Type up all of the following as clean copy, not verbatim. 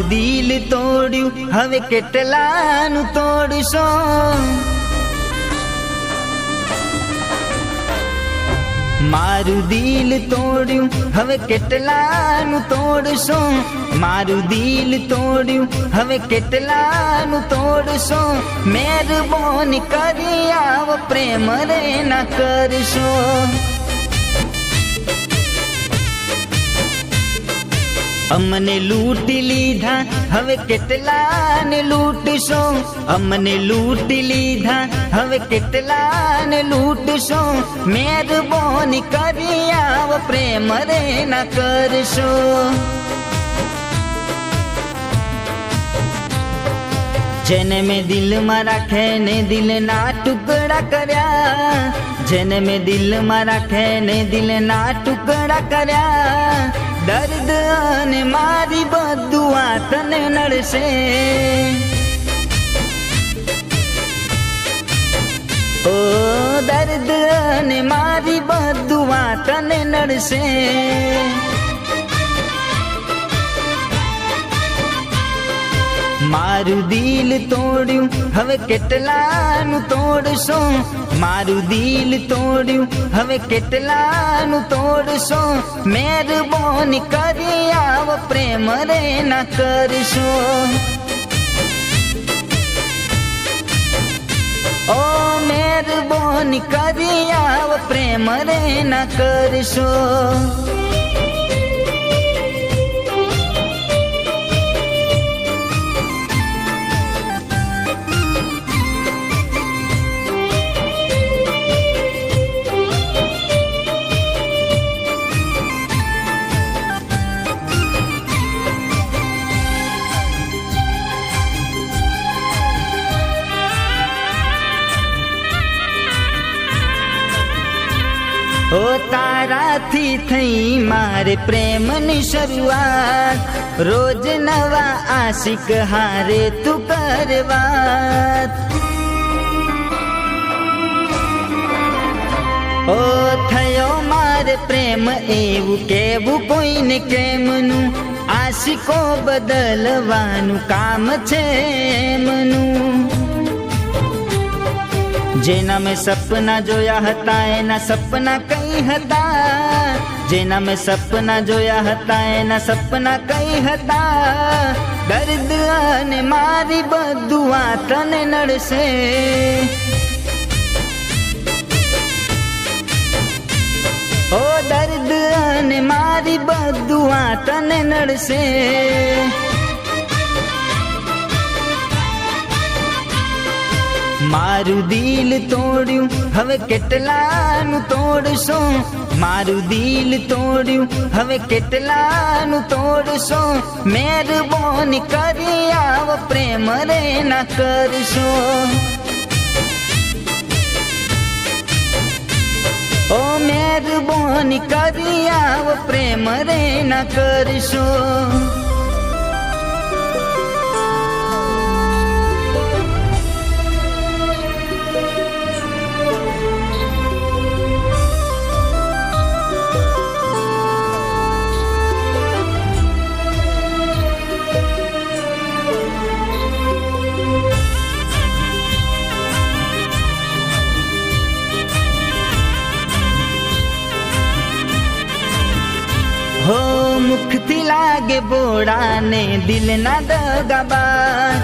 दिल तोड्યું હવે કેટલાનું તોડશો મારું દિલ તોડ્યું હવે કેટલાનું તોડશો મારું દિલ તોડ્યું હવે કેટલાનું તોડશો મહેરબાની કરી આવ પ્રેમ રે ના કરશો અમને લૂંટી લીધા હવે કેટલાને લૂંટશો અમને લૂંટી લીધા હવે કેટલાને લૂંટશો મહેરબાની કરી આવ પ્રેમ રે ના કરશો જેને મેં દિલમાં રાખે ને દિલના ટુકડા કર્યા જેને મેં દિલમાં રાખે ને દિલના ટુકડા કર્યા દર્દ અને મારી બધું આ તને નડશે ઓ દર્દ અને મારી બધું આ તને નડશે મારું દિલ તોડ્યું હવે કેટલાનું તોડશો મારું દિલ તોડ્યું હવે કેટલાનું તોડશો મહેરબાની કરી આવ પ્રેમ રે ના કરશો ઓ મહેરબાની કરી આવ પ્રેમ રે ના કરશો ઓ તારાથી થઈ મારે પ્રેમની શરૂઆત રોજ નવા આશિક હારે તું કરવાત ઓ થયો મારે પ્રેમ એવું કેવું કોઈને કેમનું આશિકો બદલવાનું કામ છે એમનું જેના મેં સપના જોયા હતા એના સપના કઈ હતા જેના મેં સપના જોયા હતા એના સપના કઈ હતા દર્દ અને મારી બધું આ તને નડશે ઓ દર્દ અને મારી બધું આ તને નડશે મારું દિલ તોડ્યું હવે કેટલાનું તોડશો મારું દિલ તોડ્યું હવે કેટલાનું તોડશો મહેરબાની કરી આવ પ્રેમ રે ના કરશો ઓ મહેરબાની કરી આવ પ્રેમ રે ના કરશો હો મુખથી લાગે બોડા ને દિલના દગાબાર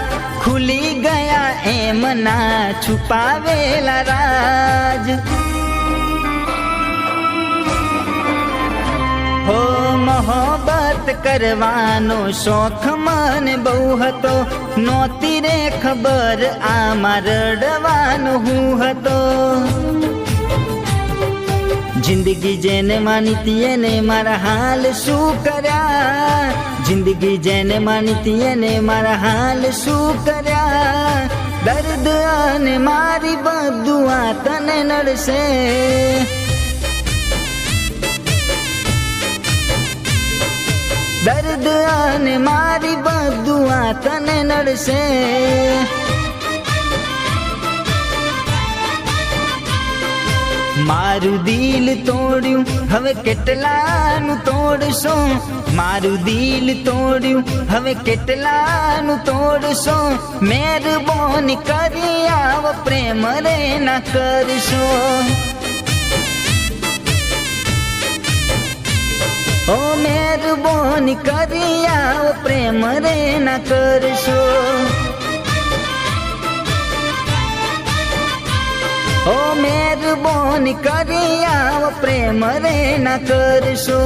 ખુલી ગયા એમ ના છુપાવેલા રાજ હો મોહબ્બત કરવાનો શોખ મને બહુ હતો નહોતી રે ખબર આમાં રડવાનો હું હતો જિંદગી જેને માનીતી એને મારા હાલ શું કર્યા જિંદગી જેને માનીતી એને મારા હાલ શું કર્યા દર્દ અને મારી બધું આ તને નડશે દર્દ અને મારી બધું આ તને નડશે મારું દિલ તોડ્યું હવે કેટલાનું તોડશો, મારું દિલ તોડ્યું હવે કેટલાનું તોડશો, મહેરબાની કરી આવો પ્રેમ રે ના કરશો. ઓ મહેરબાની કરી આવો પ્રેમ રે ના કરશો. ઓ મહેરબાની કરી આવો પ્રેમ રે ના કરશો.